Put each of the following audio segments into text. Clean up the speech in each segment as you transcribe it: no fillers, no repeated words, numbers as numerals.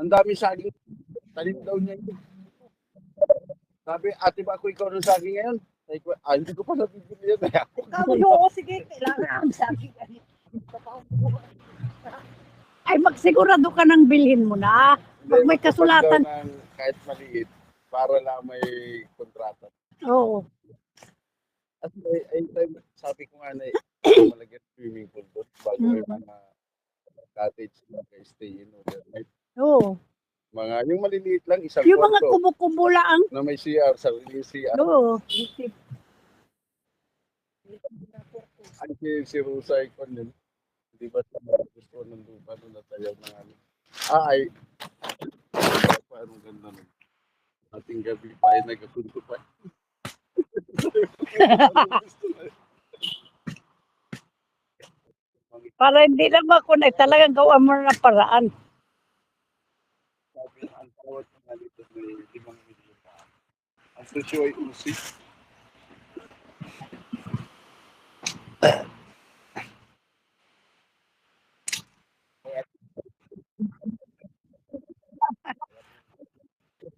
Ang dami saging. Tanim daw niya yun. Sabi, ate ba ako ikaw ng saging ngayon? Sabi ko, hindi ko pa nabibili yan. Sabi, oo, sige, kailangan ang saging. Ay, magsigurado ka ng bilhin mo na. Pag may kasulatan. Ng kahit maliit, para lang may kontrata. Oo. At ay time, sabi ko nga na malagyan swimming pool doon bago may mga cottage na stay in overnight. Oo. Mga, yung maliliit lang, isang Yung mga kwarto kubo-kubo lang. na may CR, sarili CR. Oo. Ay, si Rosa Icon yun. Di ba gusto ng lupa nung natayaw ng ano? Ay, paano ganda nun? Ating gabi pa ay nagkakunto pa. Para hindi na makunay, talagang gawa mo na paraan. Sabi ang tawad ng nalito may 5 milyon pa. Ang presyo ay usi.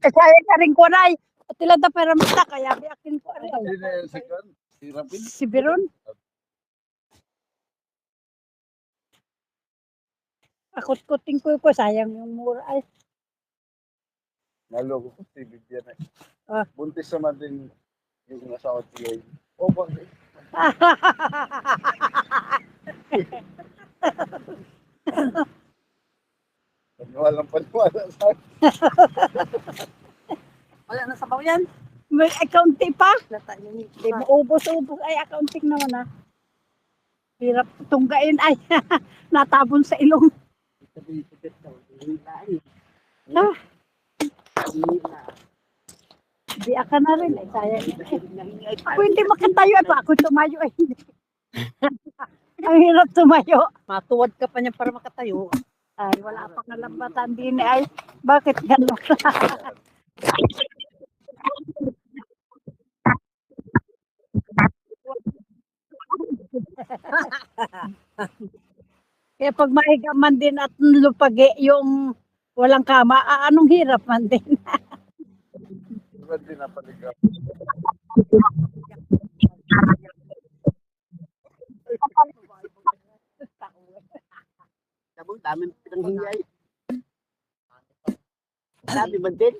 Kaya ka rin ko na at ilan na pera mata, kaya biyakin ko rin. Hindi na yan si Kan. Si Rapin. Si Biron. Akot-kuting ko, sayang yung mura ay. Naloko ko si Bigyan eh. Ah. Buntis naman din yung asawa niya. O bakit? Paniwalang sa akin. Wala na sabaw yan. May accounting pa. Hindi mo ubos-ubos. Ay, accounting naman ah. Hirap tunggain ay. Natabon sa ilong. Ah. Di ka na rin. Ay, sayang. Ako hindi makatayo. Ay, ako tumayo. Ay, ang hirap tumayo. Matuwad ka pa niya para makatayo. Ay, wala pa kalambatan din. Ay, bakit gano'n? Kaya pag maiga man din at lupagi yung walang kama, anong hirap man din. Diba din napaligaw? Sabong dami pinanghingay. Dami man din.